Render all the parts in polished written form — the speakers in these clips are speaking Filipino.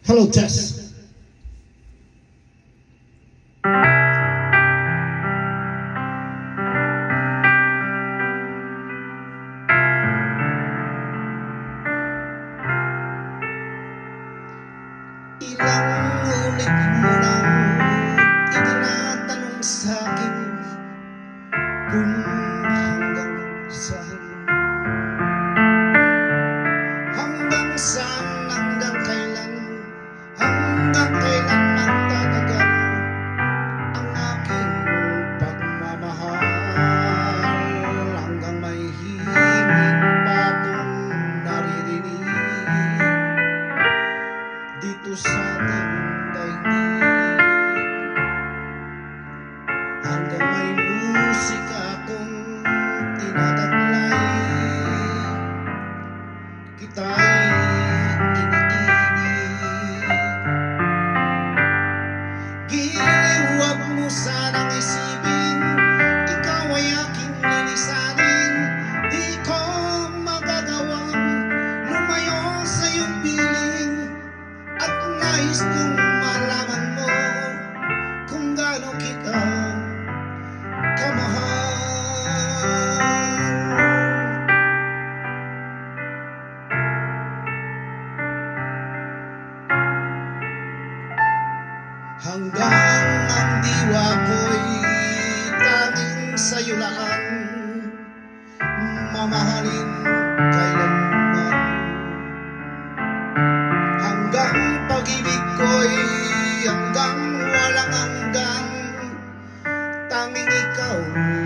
Hello, Tess. Ilang ulit mo nang itinatanong sa'kin kung hanggang saan, hanggang kailan, hanggang kailan magtatagal ang aking pagmamahal, hanggang may himig pa akong naririnig dito sa ating daigdig, hanggang may musika akong tinataglay, kita'y iniibig. Giliw, huwag mo sanang isipin, ikaw ay aking lilisanin, di ko magagawang lumayo sa iyong piling, at nais kong malaman mo kung gaano kita kamahal. Hanggang ang diwa ko'y tanging sa'yo laan, mamahalin kailanman. Hanggang pag-ibig ko'y hanggang walang hanggan, tanging ikaw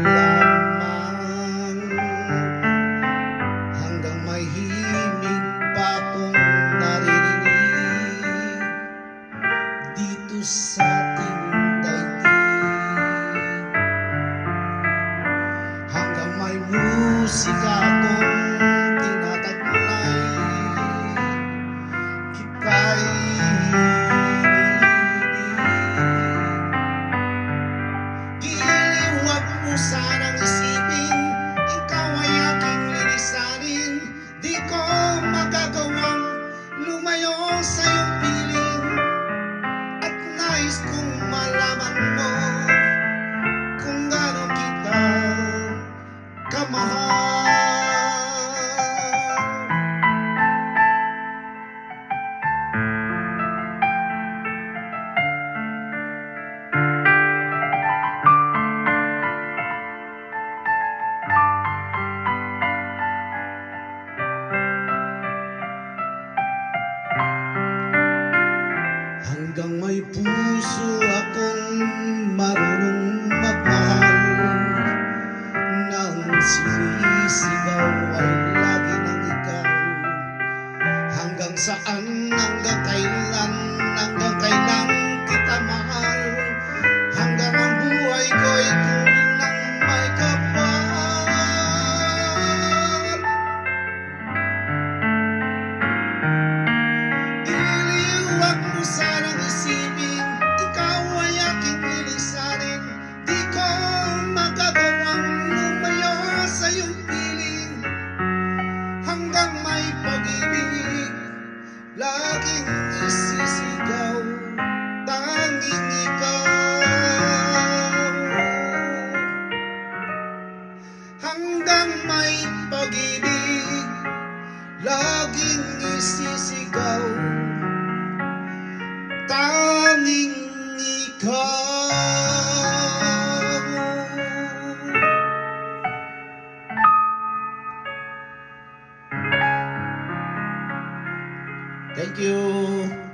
lamang. Hanggang may himig pa akong naririnig dito sa ating daigdig, hanggang may musika akong tinataglay, kita'y iniibig. Giliw, huwag mo sanang isipin, ikaw ay aking lilisanin, di ko magagawang lumayo sa iyong piling, at nais kong malaman mo kung gaano kita kamahal. Hanggang may puso akong marunong magmahal, nang sinisigaw ay lagi ng ikaw. Hanggang saan, hanggang kailan kita mahal, hanggang ang buhay ko'y kunin ng may kapal. Giliw, huwag mo sanang isipin, ikaw ay aking lilisanin, di ko magagawang lumayo sa iyong piling, hanggang may pag-ibig laging isisigaw, tanging ikaw. Hanggang may pag-ibig laging isisigaw, tanging ikaw. Thank you.